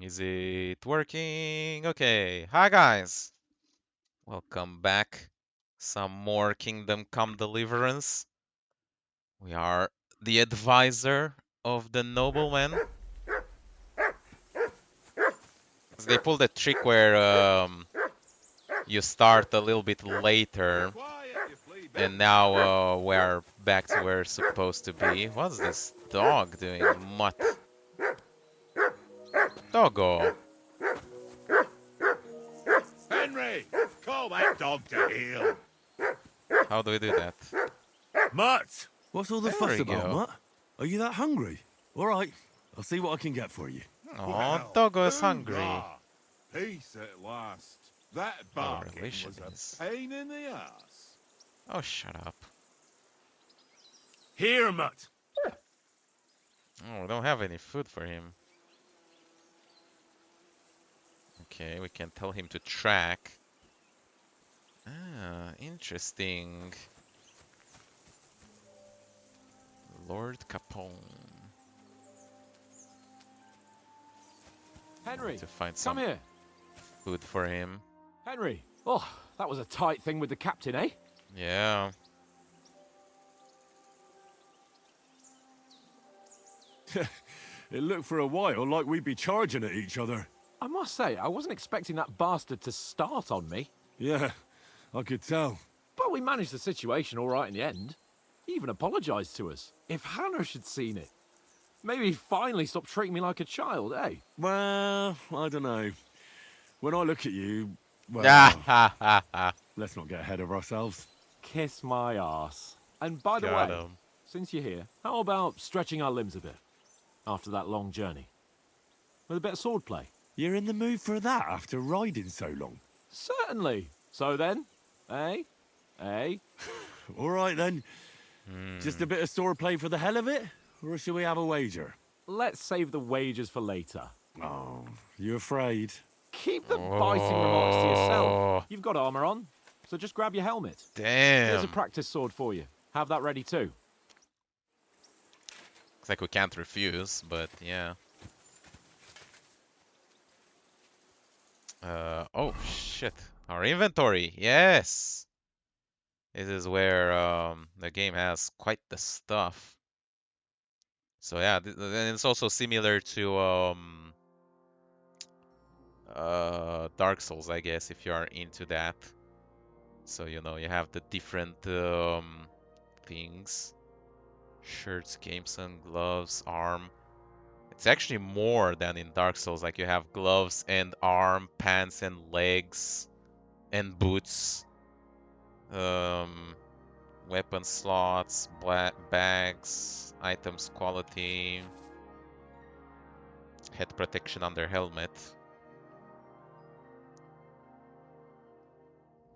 Is it working? Okay. Hi, guys. Welcome back. Some more Kingdom Come Deliverance. We are the advisor of the nobleman. They pulled a trick where you start a little bit later, and now we're back to where we're supposed to be. What's this dog doing? Mutt. Doggo. Henry, call that dog to heel. How do we do that? Mutt! What's all the There fuss we about, go. Mutt? Are you that hungry? All right, I'll see what I can get for you. Oh, Doggo is hungry. hoorah. Peace at last. That barking relation was is- a pain in the ass. Oh, shut up. Here, Mutt. Oh, we don't have any food for him. Okay, we can tell him to track. Ah, interesting. Lord Capone. Henry, To find come some here. food for him. Henry. Oh, that was a tight thing with the captain, eh? Yeah. It looked for a while like we'd be charging at each other. I must say, I wasn't expecting that bastard to start on me. Yeah, I could tell. But we managed the situation all right in the end. He even apologized to us. If Hannah had seen it. Maybe he'd finally stop treating me like a child, eh? Well, I don't know. When I look at you, well, Ah, ha, ha, ha. let's not get ahead of ourselves. Kiss my arse. And by the Got way, him. since you're here, how about stretching our limbs a bit? After that long journey. With a bit of swordplay. You're in the mood for that after riding so long. Certainly. So then, eh? Eh? All right then. Hmm. Just a bit of swordplay for the hell of it? Or shall we have a wager? Let's save the wagers for later. Oh, you afraid? Keep the biting remarks to yourself. Oh, You've got armor on, so just grab your helmet. damn. Here's a practice sword for you. Have that ready too. Looks like we can't refuse, but yeah. Oh shit. Our inventory, yes! This is where the game has quite the stuff. So yeah, and it's also similar to Dark Souls, I guess, if you are into that. So you know, you have the different things. Shirts, gamesung, gloves, arm. It's actually more than in Dark Souls. Like you have gloves and arm, pants and legs, and boots. Weapon slots, bags, items quality, head protection under helmet.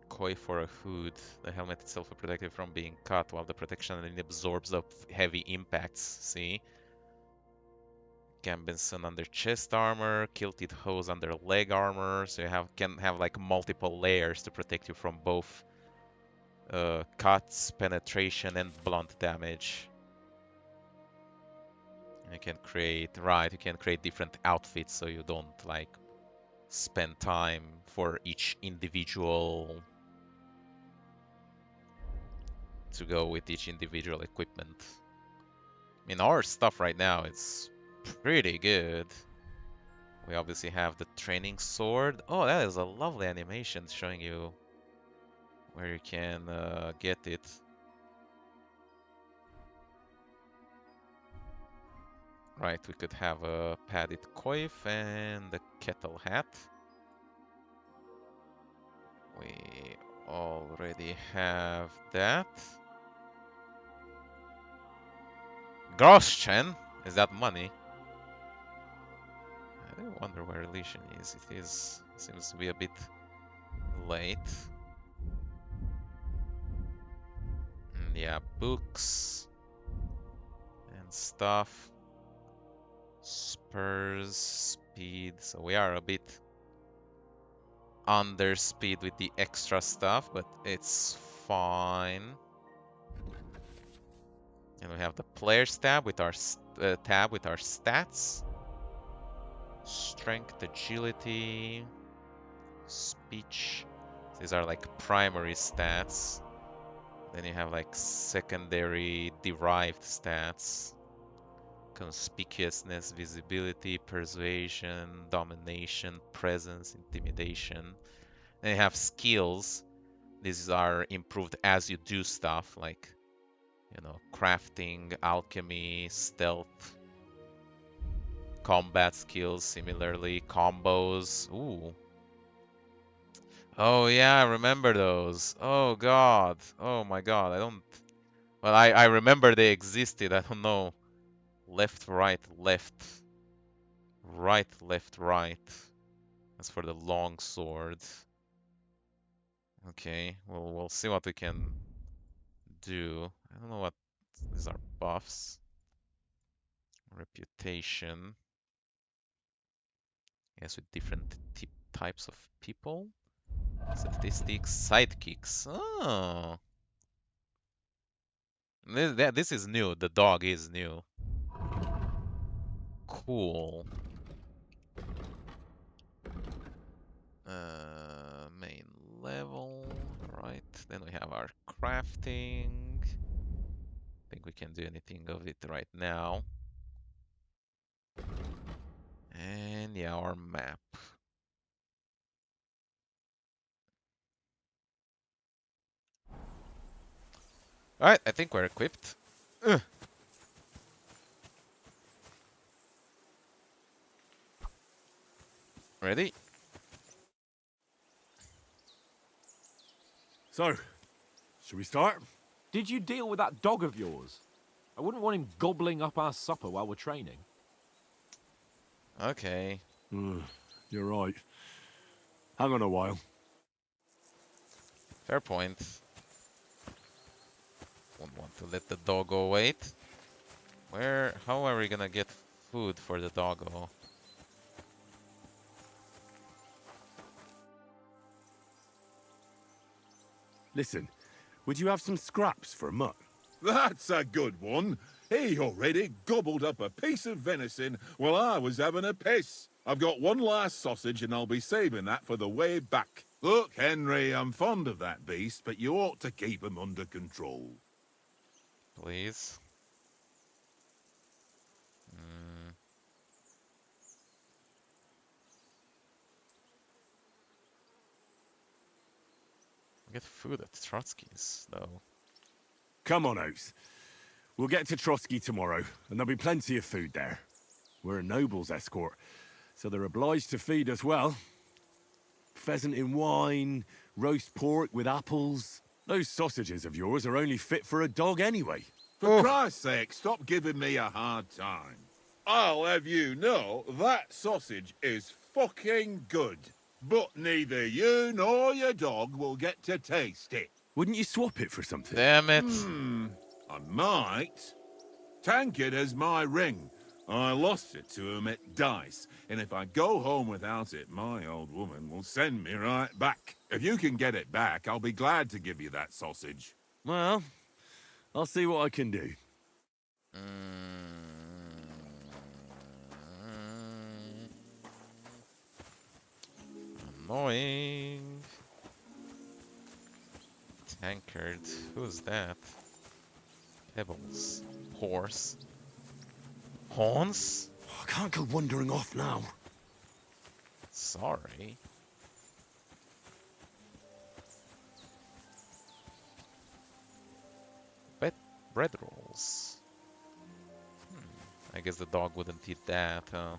Koi for a hood. The helmet itself is protected from being cut, while the protection absorbs the heavy impacts. See? Gambenson under chest armor, kilted hose under leg armor, so you can have like multiple layers to protect you from both cuts, penetration, and blunt damage. You can create different outfits, so you don't like spend time for each individual to go with each individual equipment. I mean, our stuff right now is pretty good. We obviously have the training sword. Oh, that is a lovely animation showing you where you can get it. Right, we could have a padded coif and a kettle hat. We already have that. Groschen? Is that money? I do wonder where Elysian is. Seems to be a bit late. And yeah, books and stuff. Spurs, speed. So we are a bit under speed with the extra stuff, but it's fine. And we have the players tab with our stats. strength, agility, speech. These are like primary stats. Then you have like secondary derived stats. Conspicuousness, visibility, persuasion, domination, presence, intimidation. Then you have skills. These are improved as you do stuff like, you know, crafting, alchemy, stealth, combat skills, similarly, combos. Ooh. Oh yeah, I remember those. Oh god. Oh my god. I don't. Well, I remember they existed. I don't know. Left, right, left. Right, left, right. That's for the long sword. Okay, well, we'll see what we can do. I don't know what these are buffs. Reputation. Yes, with different types of people. Statistics, sidekicks. Oh, this is new. The dog is new. Cool. Main level. Right. Then we have our crafting. Think we can do anything of it right now. And yeah, our map. Alright, I think we're equipped. Ugh. Ready? So, should we start? Did you deal with that dog of yours? I wouldn't want him gobbling up our supper while we're training. Okay. You're right. Hang on a while. Fair point. Won't want to let the doggo wait. How are we gonna get food for the doggo? Listen, would you have some scraps for Mutt? That's a good one. He already gobbled up a piece of venison while I was having a piss. I've got one last sausage and I'll be saving that for the way back. Look, Henry, I'm fond of that beast, but you ought to keep him under control. Please. Get food at Trotsky's, though. Come on, Oates. We'll get to Trotsky tomorrow, and there'll be plenty of food there. We're a noble's escort, so they're obliged to feed us well. Pheasant in wine, roast pork with apples. Those sausages of yours are only fit for a dog anyway. For Christ's sake, stop giving me a hard time. I'll have you know that sausage is fucking good. But neither you nor your dog will get to taste it. Wouldn't you swap it for something? Damn it. I might. Tankard has my ring. I lost it to him at dice, and if I go home without it, my old woman will send me right back. If you can get it back, I'll be glad to give you that sausage. Well, I'll see what I can do. Annoying. Tankard. Who's that? Pebbles. Horse. Horns? I can't go wandering off now. Sorry. Bread rolls. I guess the dog wouldn't eat that, huh?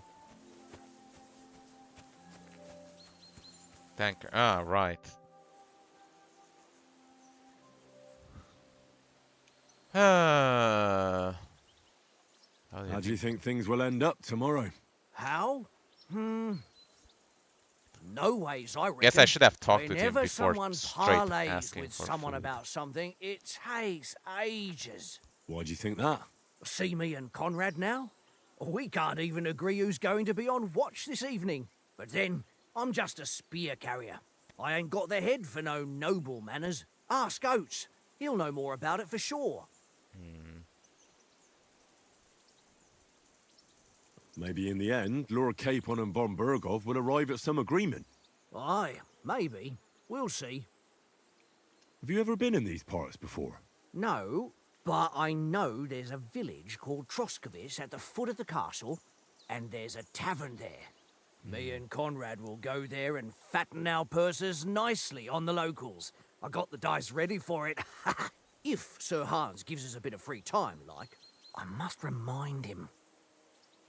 Tanker. Ah, right. How How do you think things will end up tomorrow? How? No ways, I reckon. Guess I should have talked with him Whenever before someone straight parleys asking with for someone food. about something, it takes ages. Why do you think that? See me and Conrad now? We can't even agree who's going to be on watch this evening. But then, I'm just a spear carrier. I ain't got the head for no noble manners. Ask Oates. He'll know more about it for sure. Maybe in the end, Lord Capon and von Burgov will arrive at some agreement. Aye, maybe. We'll see. Have you ever been in these parts before? No, but I know there's a village called Troskowitz at the foot of the castle, and there's a tavern there. Me and Conrad will go there and fatten our purses nicely on the locals. I got the dice ready for it. If Sir Hans gives us a bit of free time, like. I must remind him.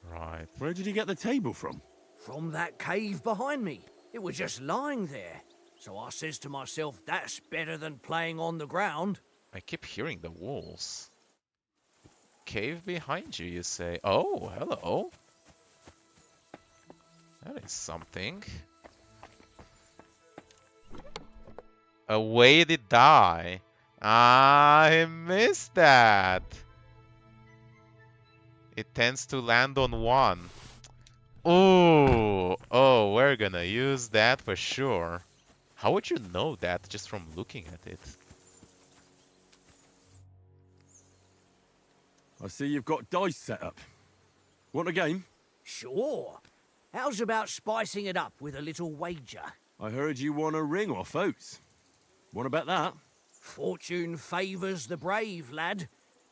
Right. Where did you get the table from? From that cave behind me. It was just lying there. So I says to myself, that's better than playing on the ground. I keep hearing the wolves. Cave behind you, you say? Oh, hello. That is something. A weighted die. I missed that. It tends to land on one. Ooh. Oh, we're gonna use that for sure. How would you know that just from looking at it? I see you've got dice set up. Want a game? Sure. How's about spicing it up with a little wager? I heard you won a ring off Oates. Want to bet that? Fortune favours the brave, lad.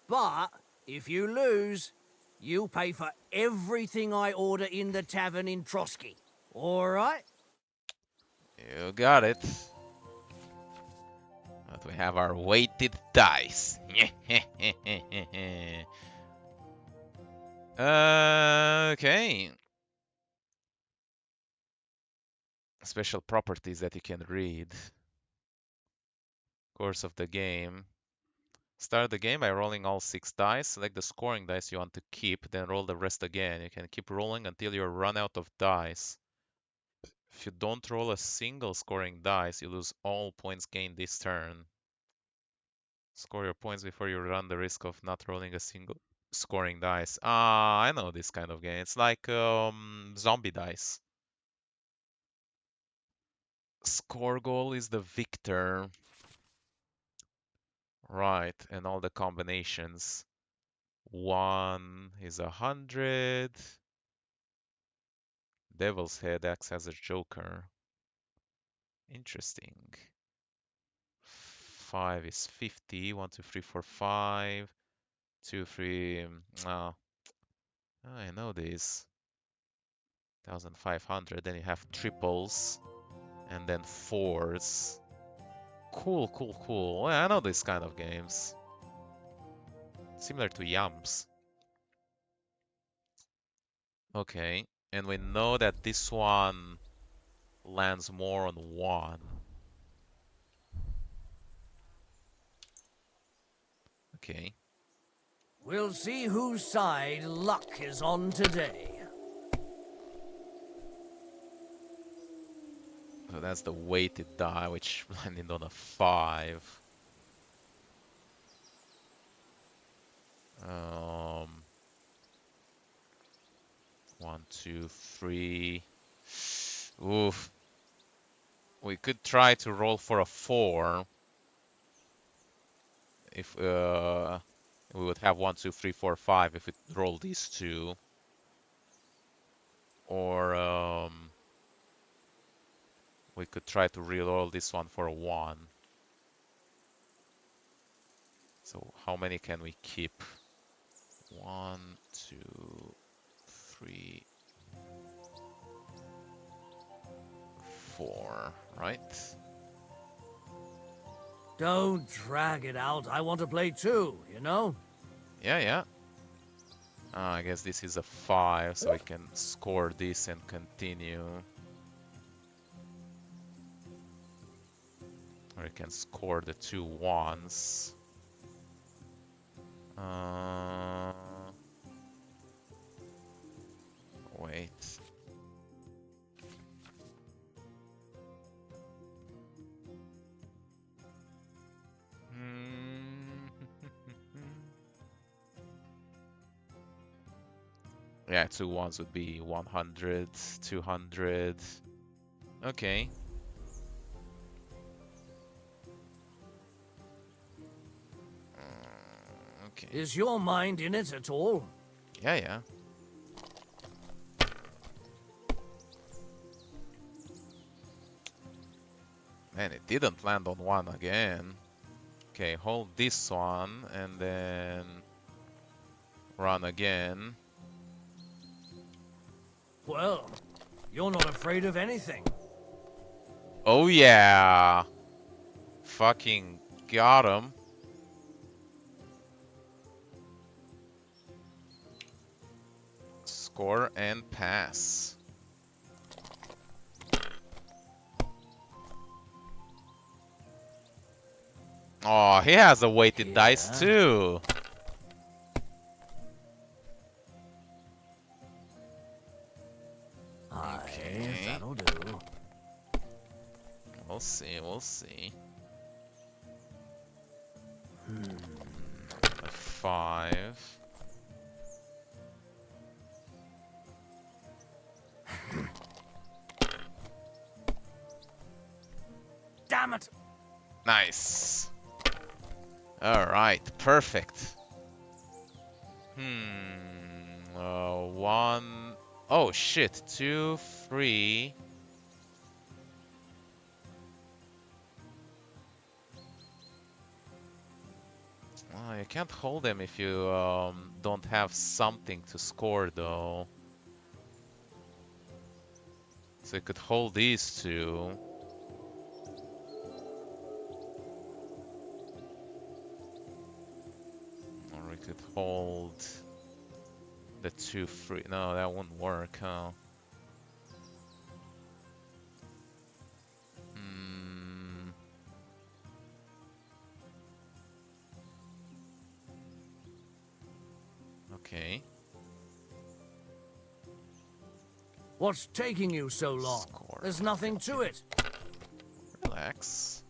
But if you lose, you'll pay for everything I order in the tavern in Trotsky. All right? You got it. But we have our weighted dice. Okay. Special properties that you can read. Course of the game. Start the game by rolling all 6 dice. Select the scoring dice you want to keep, then roll the rest again. You can keep rolling until you run out of dice. If you don't roll a single scoring dice, you lose all points gained this turn. Score your points before you run the risk of not rolling a single scoring dice. Ah, I know this kind of game. It's like zombie dice. Score goal is the victor. Right, and all the combinations. 1 is 100. Devil's Head acts as a joker. Interesting. 5 is 50. 1, 2, 3, 4, 5. 2, 3. Oh, I know this. 1500. Then you have triples. And then 4s. Cool, cool, cool. Well, I know this kind of games. Similar to Yams. Okay. And we know that this one lands more on 1. Okay. We'll see whose side luck is on today. So that's the weighted die, which landed on a 5. 1, 2, 3. Oof. We could try to roll for a 4. If we would have 1, 2, 3, 4, 5 if we roll these 2. Or we could try to re-roll this one for a 1. So how many can we keep? 1, 2, 3, 4, right? Don't drag it out. I want to play too, you know? Yeah, yeah. I guess this is a 5, so I can score this and continue. Or I can score the 2 1s. Wait. Yeah, 2 1s would be 100, 200. Okay. Okay. Is your mind in it at all? Yeah, yeah. Man, it didn't land on one again. Okay, hold this one and then run again. Well, you're not afraid of anything. Oh yeah! Fucking got him. Score and pass. Oh, he has a weighted dice Yeah. too. Aye, Okay. that'll do. We'll see, we'll see. A 5. Damn it! Nice. Alright, perfect. 1. Oh shit, 2, 3. Oh, you can't hold them if you don't have something to score though. So you could hold these two. Or we could hold the 2 free. No, that wouldn't work, huh? Okay. What's taking you so long? Score. There's nothing to it. Relax.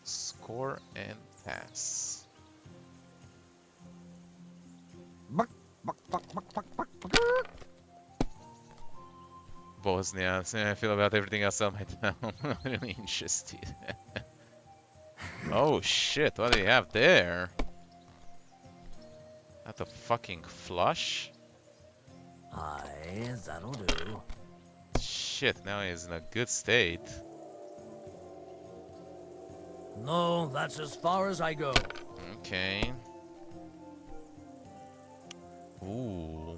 Score and pass. Bosnia. So I feel about everything else on my town. I'm really interested. Oh shit, what do you have there? That's a fucking flush? Aye, that'll do. Shit, now he's in a good state. No, that's as far as I go. Okay. Ooh.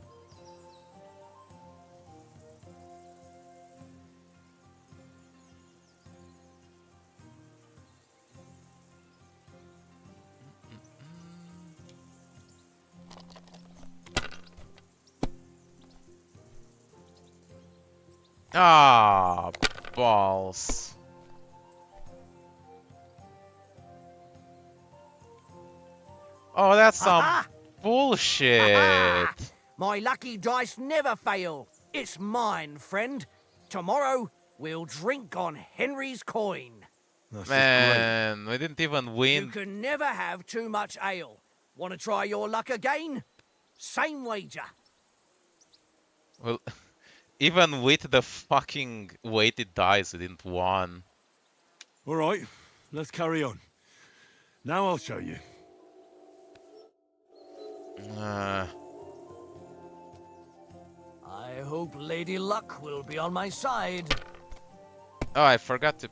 Ah, balls. Oh, that's some Aha! bullshit. My lucky dice never fail. It's mine, friend. Tomorrow, we'll drink on Henry's coin. That's just Man, we didn't even You win. can never have too much ale. Want to try your luck again? Same wager. Well, even with the fucking weighted dice, we didn't win. great. All right, let's carry on. Now I'll show you. Uh, I hope Lady Luck will be on my side. oh, I forgot to.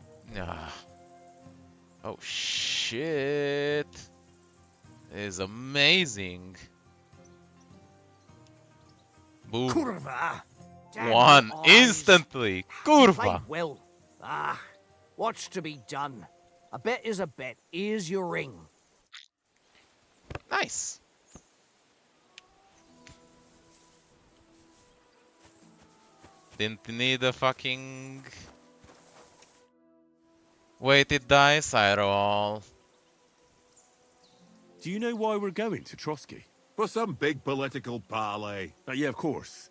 Oh shit! It is amazing. Boom. Curva. Damn One your eyes. instantly. You Curva. played well. What's to be done? A bet is a bet. Here's your ring. Nice. Didn't need a fucking weighted dice at all. Do you know why we're going to Trotsky? For some big political parley. Yeah, of course.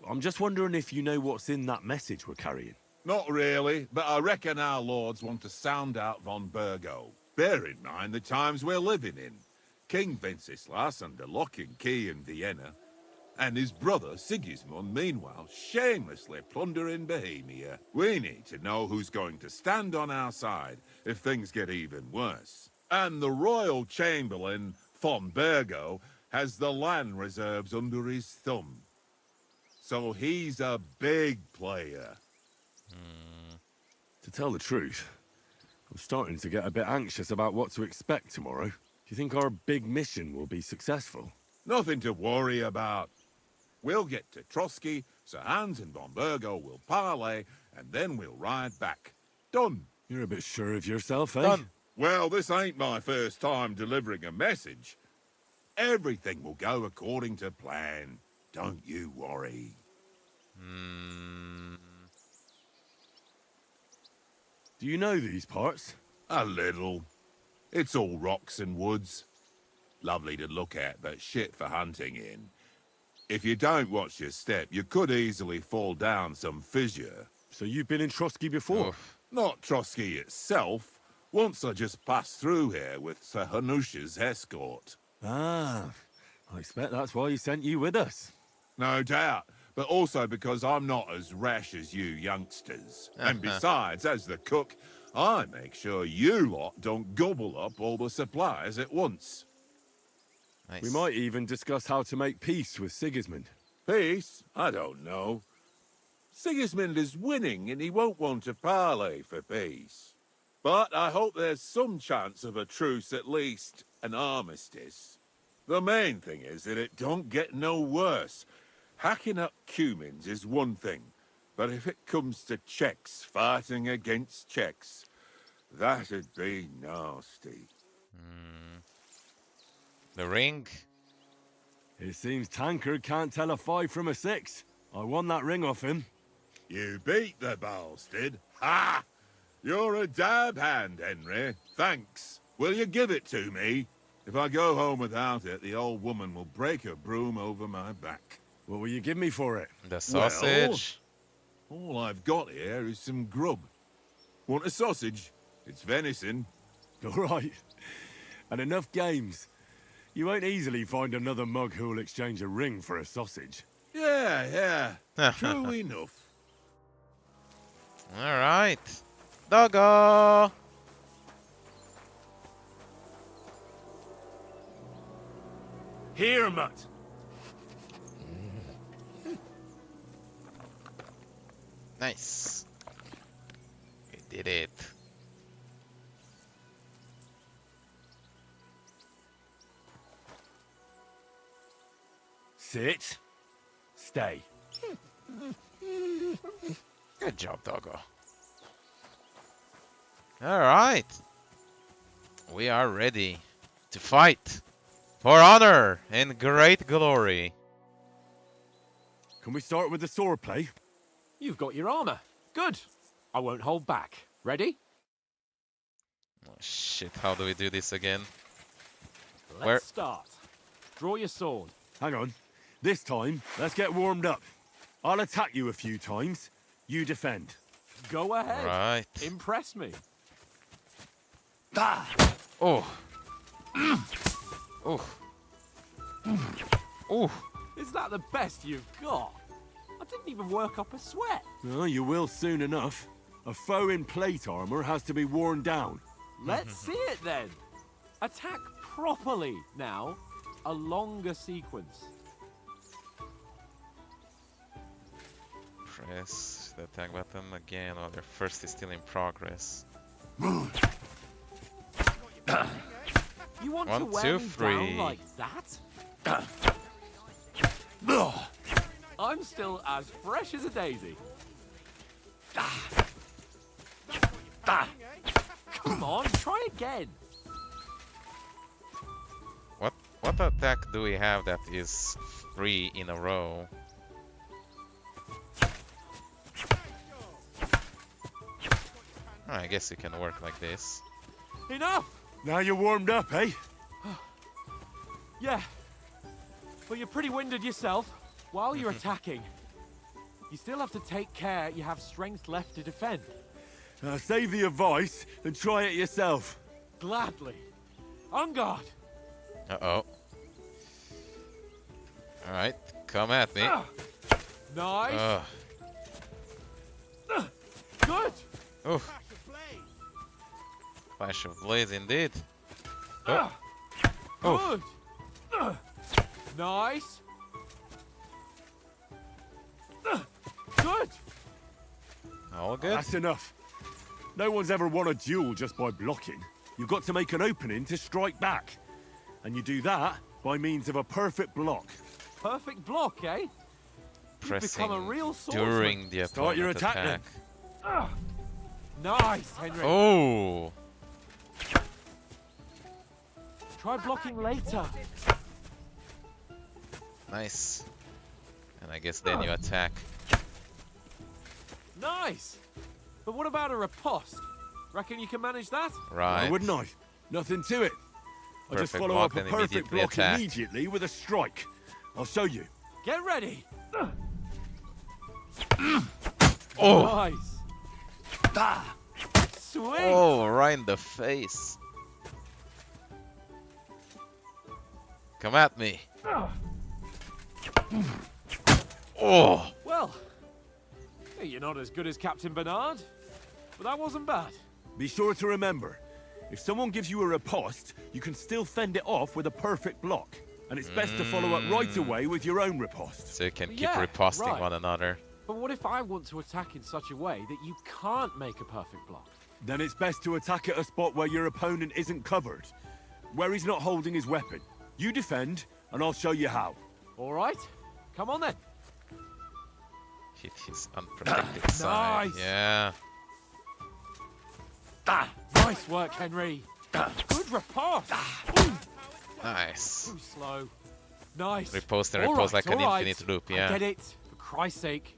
I'm just wondering if you know what's in that message we're carrying. Not really, but I reckon our lords want to sound out von Burgo. Bear in mind the times we're living in. King Wenceslas under lock and key in Vienna, and his brother Sigismund, meanwhile, shamelessly plundering Bohemia. We need to know who's going to stand on our side if things get even worse. And the Royal Chamberlain, von Burgo, has the land reserves under his thumb. So he's a big player. To tell the truth, I'm starting to get a bit anxious about what to expect tomorrow. Do you think our big mission will be successful? Nothing to worry about. We'll get to Trotsky, Sir Hans and von Burgo will parley, and then we'll ride back. Done. You're a bit sure of yourself, eh? Done. Well, this ain't my first time delivering a message. Everything will go according to plan. Don't you worry. Do you know these parts? A little. It's all rocks and woods. Lovely to look at, but shit for hunting in. If you don't watch your step, you could easily fall down some fissure. So you've been in Trotsky before? Oof. Not Trotsky itself. Once I just passed through here with Sir Hanusha's escort. Ah, I expect that's why he sent you with us. No doubt, but also because I'm not as rash as you youngsters. And besides, as the cook, I make sure you lot don't gobble up all the supplies at once. Nice. We might even discuss how to make peace with Sigismund. Peace? I don't know. Sigismund is winning and he won't want to parley for peace. But I hope there's some chance of a truce, at least an armistice. The main thing is that it don't get no worse. Hacking up Cumins is one thing, but if it comes to Czechs fighting against Czechs, that'd be nasty. The ring. It seems Tankard can't tell a 5 from a 6. I won that ring off him. You beat the bastard. Ha! You're a dab hand, Henry. Thanks. Will you give it to me? If I go home without it, the old woman will break her broom over my back. What will you give me for it? The sausage. All I've got here is some grub. Want a sausage? It's venison. All right. And enough games. You won't easily find another mug who'll exchange a ring for a sausage. Yeah. True enough. Alright. Doggo! Here, Mutt. Nice. We did it. Sit. Stay. Good job, Doggo. Alright. We are ready to fight for honor and great glory. Can we start with the sword play? You've got your armor. Good. I won't hold back. Ready? Oh, shit, how do we do this again? Let's Where- start. Draw your sword. Hang on. This time, let's get warmed up. I'll attack you a few times. You defend. Go ahead. Right. Impress me. Ah! Oh. Oh. Oh. Is that the best you've got? I didn't even work up a sweat. Well, you will soon enough. A foe in plate armor has to be worn down. Let's see it then. Attack properly now. A longer sequence. Press the attack button again while your first is still in progress. You want One, to wear two, me three. down like that? I'm still as fresh as a daisy. Come on, try again. What attack do we have that is 3 in a row? Oh, I guess it can work like this. Enough! Now you're warmed up, eh? Yeah. But you're pretty winded yourself. While you're attacking, you still have to take care you have strength left to defend. Save the advice and try it yourself. Gladly. On guard. Uh-oh. Alright, come at me. Nice. Good. Oh. Flash of blades indeed. Oh. Oh. Good. Nice. Good. All good. That's enough. No one's ever won a duel just by blocking. You've got to make an opening to strike back. And you do that by means of a perfect block. Perfect block, eh? Pressing become a real swordsman. during the Start your opponent attack then. Nice, Henry. Oh. Try blocking later. Nice. And I guess then you attack. Nice. But what about a riposte? Reckon you can manage that? Right. Why wouldn't I? Nothing to it. I just Perfect follow block, up a then perfect immediately block attack. immediately with a strike. I'll show you. Get ready. Oh. Nice. Sweet. Oh, right in the face. Come at me. Oh. Well, you're not as good as Captain Bernard, but that wasn't bad. Be sure to remember, if someone gives you a riposte, you can still fend it off with a perfect block. And it's best to follow up right away with your own riposte. So you can keep Yeah, riposting right. one another. But what if I want to attack in such a way that you can't make a perfect block? Then it's best to attack at a spot where your opponent isn't covered. Where he's not holding his weapon. You defend, and I'll show you how. All right, come on then. Hit his unprotected side. Nice. Yeah. Nice work, Henry. Good riposte. Nice. Too slow. Nice. Riposte and All riposte right, like an all right. infinite loop, I yeah. get it. For Christ's sake.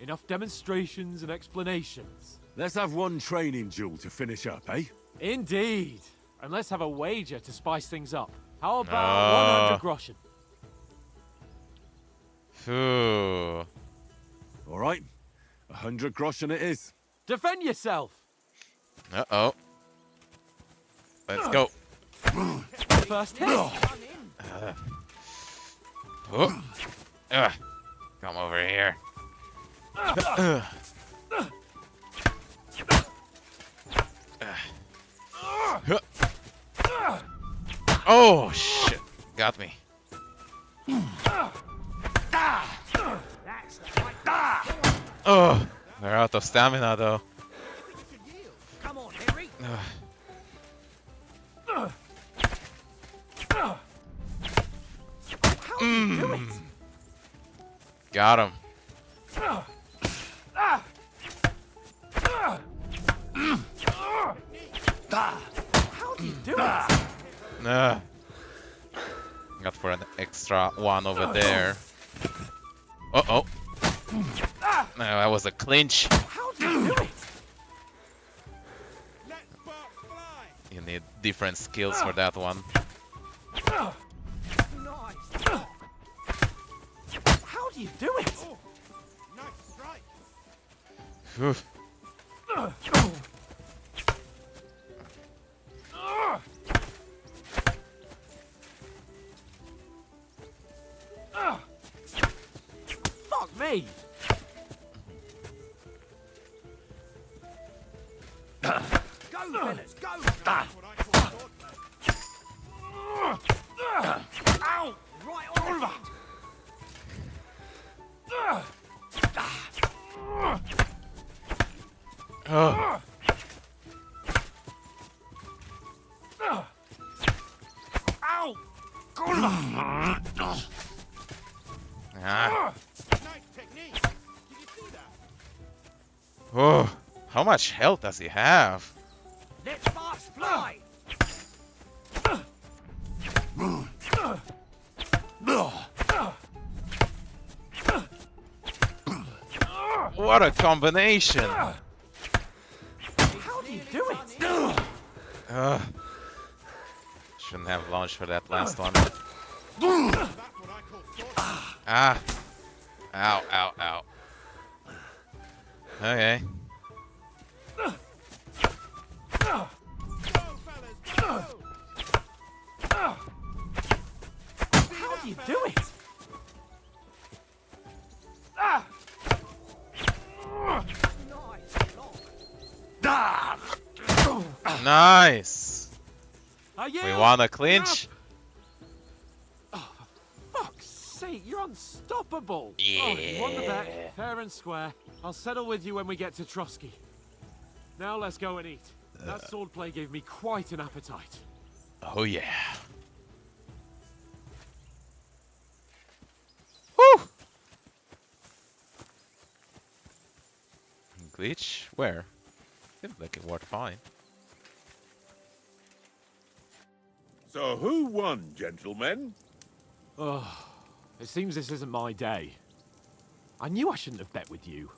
Enough demonstrations and explanations. Let's have one training duel to finish up, eh? Indeed. And let's have a wager to spice things up. How about 100 groschen? Phew. All right, 100 groschen it is. Defend yourself. Uh-oh. Let's go. First hit. Oh. Come over here. Oh, shit. Got me. Oh, we're out of stamina, though. Come on, Henry. How do you do it? Got him. How do you do it? Got for an extra one over there. Uh-oh. No, that was a clinch. How do you do it? You need different skills for that one. Nice. How do you do it? Phew. Fuck me. Go, fellas, go. Ow! Right on the Oh. Ow! Ah. Oh, how much health does he have? Let sparks fly. What a combination! How do you do it? Shouldn't have launched for that last one. Ah! Ow, ow, ow. Okay. How do you do it? Nice! I yield. We wanna clinch. Oh, for fuck's sake, you're unstoppable. Yeah. Oh, you won the bet, fair and square. I'll settle with you when we get to Trotsky. Now let's go and eat. That swordplay gave me quite an appetite. Oh yeah. Woo! Glitch? Where? Seems like it worked fine. So who won, gentlemen? Oh, it seems this isn't my day. I knew I shouldn't have bet with you.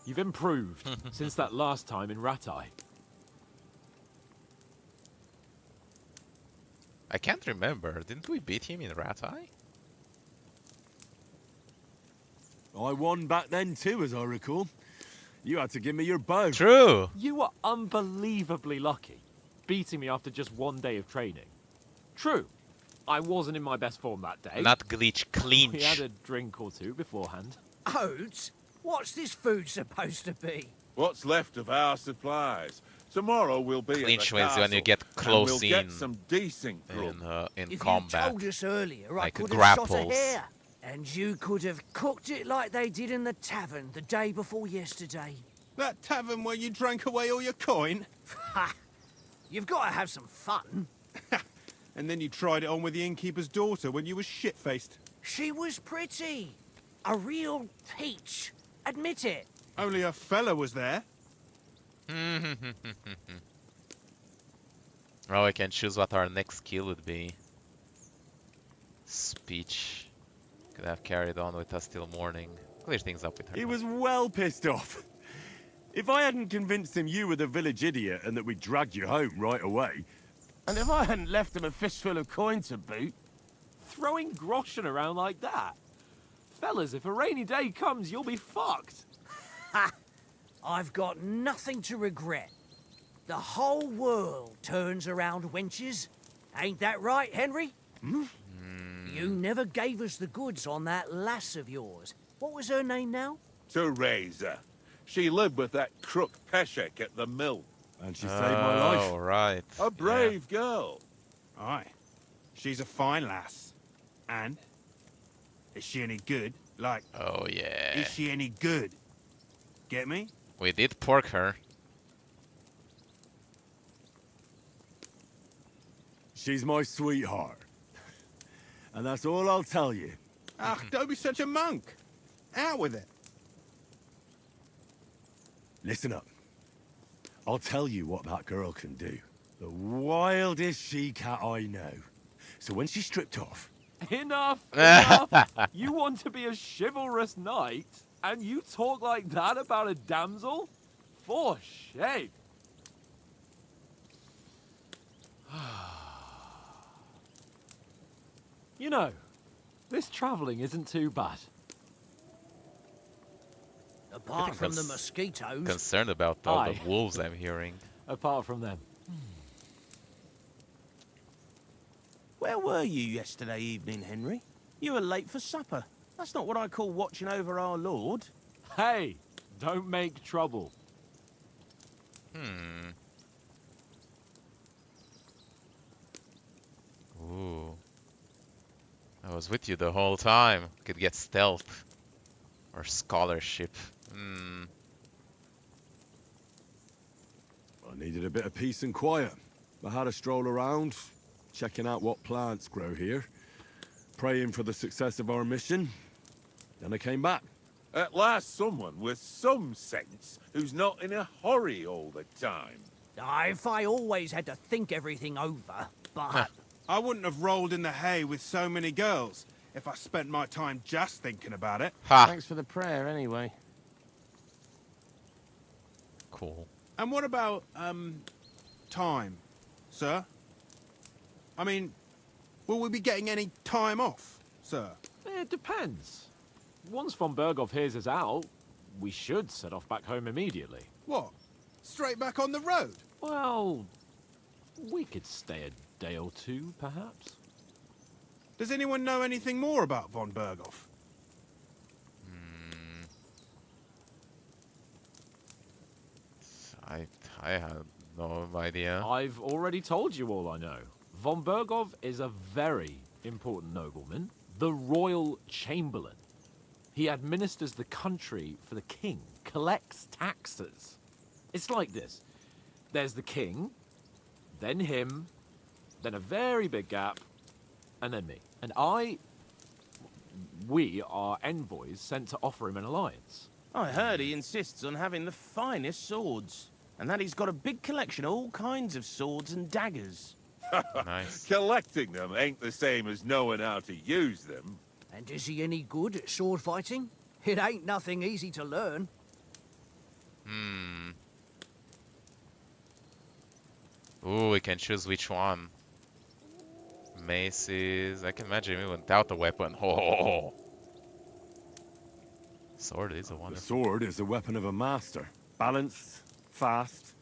You've improved since that last time in Ratai. I can't remember. Didn't we beat him in Ratai? I won back then too, as I recall. You had to give me your bow. True. You were unbelievably lucky, beating me after just one day of training. True, I wasn't in my best form that day. Not glitch, clinch. We had a drink or two beforehand. Oats? What's this food supposed to be? What's left of our supplies? Tomorrow we'll be Clinch at the wins when you castle, get and close we'll get some decent grub. in If combat. you told us earlier, I like could have shot a grapples. hare. And you could have cooked it like they did in the tavern the day before yesterday. That tavern where you drank away all your coin? Ha! You've got to have some fun. And then you tried it on with the innkeeper's daughter when you were shit-faced. She was pretty. A real peach. Admit it. Only a fella was there. Oh, I can choose what our next skill would be. Speech. Could have carried on with us till morning. Clear things up with her. He was well pissed off. If I hadn't convinced him you were the village idiot and that we dragged you home right away... And if I hadn't left him a fistful of coin to boot, Throwing groschen around like that? Fellas, if a rainy day comes, you'll be fucked. Ha! I've got nothing to regret. The whole world turns around wenches. Ain't that right, Henry? You never gave us the goods on that lass of yours. What was her name now? Teresa. She lived with that crook Peshek at the mill. And she saved my life. Oh, right. A brave girl. Aye. She's a fine lass. And? Is she any good? Like, Oh, yeah. is she any good? Get me? We did pork her. She's my sweetheart. And that's all I'll tell you. Ah, don't be such a monk. Out with it. Listen up. I'll tell you what that girl can do. The wildest she-cat I know. So when she's stripped off... Enough! Enough! You want to be a chivalrous knight, and you talk like that about a damsel? For shame! You know, this travelling isn't too bad. Apart think from the that's mosquitoes. Concerned about all Aye. the wolves I'm hearing. Apart from them. where were you yesterday evening, Henry? You were late for supper. That's not what I call watching over our lord. Hey, don't make trouble. Ooh. I was with you the whole time. Could get stealth. Or scholarship. I needed a bit of peace and quiet. I had a stroll around, checking out what plants grow here, praying for the success of our mission. Then I came back. At last someone with some sense who's not in a hurry all the time. If I always had to think everything over, but... I wouldn't have rolled in the hay with so many girls if I spent my time just thinking about it. Ha! Thanks for the prayer, anyway. Cool. And what about, time, sir? I mean, will we be getting any time off, sir? It depends. Once von Berghoff hears us out, we should set off back home immediately. What? Straight back on the road? Well, we could stay a day or two, perhaps. Does anyone know anything more about von Berghoff? I have no idea. I've already told you all I know. Von Bergov is a very important nobleman, the royal chamberlain. He administers the country for the king, collects taxes. It's like this. There's the king, then him, then a very big gap, and then me. And we are envoys sent to offer him an alliance. I heard he insists on having the finest swords, and that he's got a big collection of all kinds of swords and daggers. Nice. Collecting them ain't the same as knowing how to use them. And is he any good at sword fighting? It ain't nothing easy to learn. Ooh, we can choose which one. Maces. I can imagine even without the weapon. Oh. Sword is a The wonderful. sword is the weapon of a master. Balanced, fast,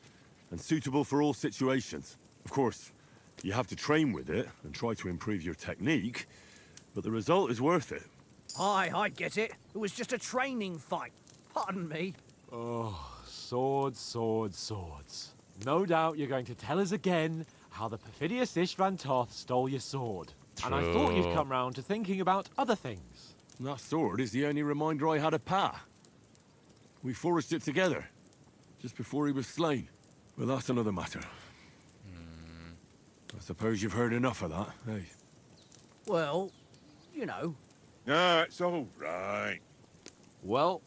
and suitable for all situations. Of course, you have to train with it and try to improve your technique, but the result is worth it. Aye, I get it. It was just a training fight. Pardon me. Oh, swords, swords, swords. No doubt you're going to tell us again how the perfidious Istvan Toth stole your sword. And I thought you'd True. come round to thinking about other things. And that sword is the only reminder I had of Pa. We forged it together, just before he was slain. But that's another matter. I suppose you've heard enough of that, eh? Well, you know. No, it's all right. Well,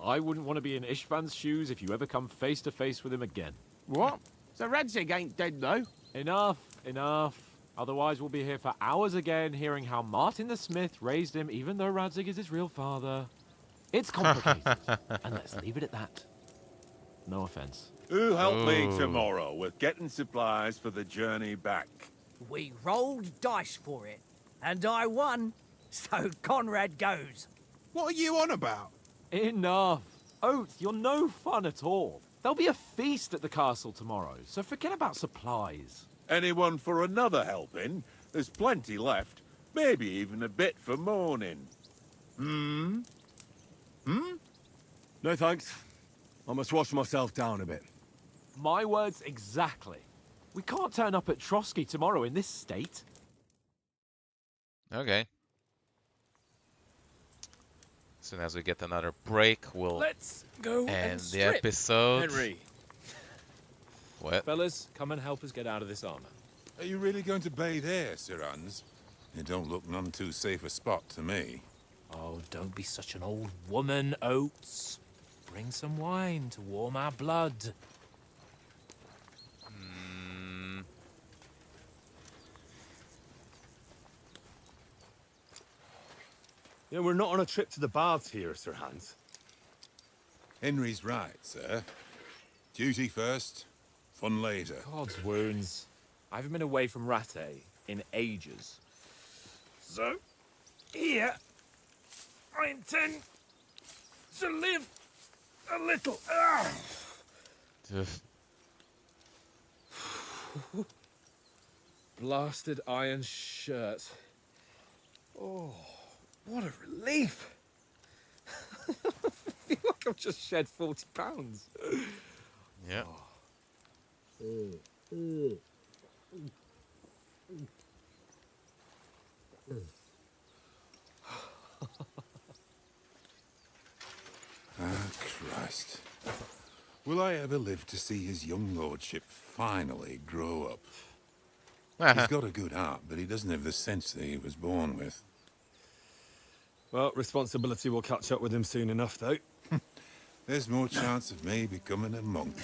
I wouldn't want to be in Istvan's shoes if you ever come face to face with him again. What? So Radzig ain't dead, though? Enough, enough. Otherwise we'll be here for hours again hearing how Martin the Smith raised him even though Radzig is his real father. It's complicated, and let's leave it at that. No offense. Who'll help me Ooh. tomorrow with getting supplies for the journey back? We rolled dice for it, and I won. So Conrad goes. What are you on about? Enough. Oath, you're no fun at all. There'll be a feast at the castle tomorrow, so forget about supplies. Anyone for another helping? There's plenty left. Maybe even a bit for morning. No thanks. I must wash myself down a bit. My words exactly. We can't turn up at Trotsky tomorrow in this state. Okay. As soon as we get another break, we'll Let's go end and the strip. episode. Henry, What? fellas, come and help us get out of this armor. Are you really going to bathe here, Sir Hans? It don't look none too safe a spot to me. Oh, don't be such an old woman, Oates. Bring some wine to warm our blood. Yeah, we're not on a trip to the baths here, Sir Hans. Henry's right, sir. Duty first, fun later. God's wounds. I haven't been away from Rattay in ages. So, here, I intend to live a little. Ugh. Blasted iron shirt. Oh, what a relief. I feel like I've just shed 40 pounds. Yeah. Ah, Christ. Will I ever live to see his young lordship finally grow up? He's got a good heart, but he doesn't have the sense that he was born with. Well, responsibility will catch up with him soon enough, though. There's more chance of me becoming a monk.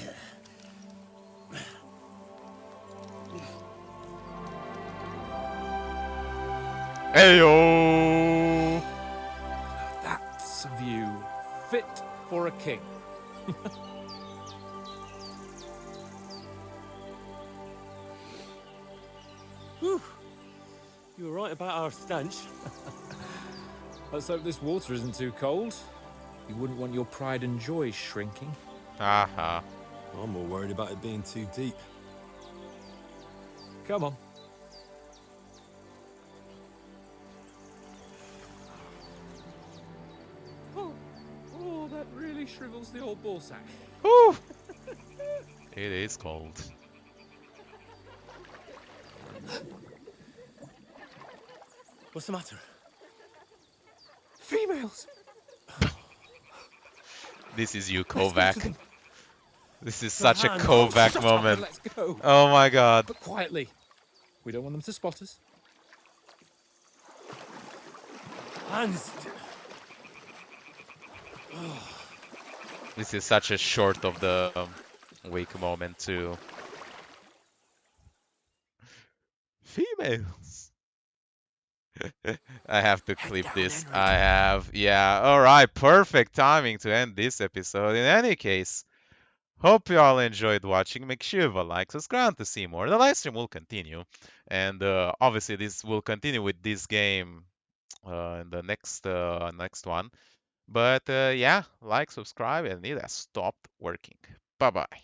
Heyo! That's a view fit for a king. Whew. You were right about our stench. Let's hope this water isn't too cold. You wouldn't want your pride and joy shrinking. Haha. I'm more worried about it being too deep. Come on. Oh, that really shrivels the old ball sack. Whew. It is cold. What's the matter? Females! This is you, Let's go to Kovac. them. This is Your such a hands. Oh, Kovac shut up and moment. let's go. Oh my god. But quietly. We don't want them to spot us. Hands. This is such a short of the week moment too. Females. I have to clip down, this. Henry. I have. Yeah. All right. Perfect timing to end this episode. In any case, hope you all enjoyed watching. Make sure you like, subscribe to see more. The live stream will continue, and obviously this will continue with this game in the next one. But yeah, like, subscribe, and it has stopped working. Bye bye.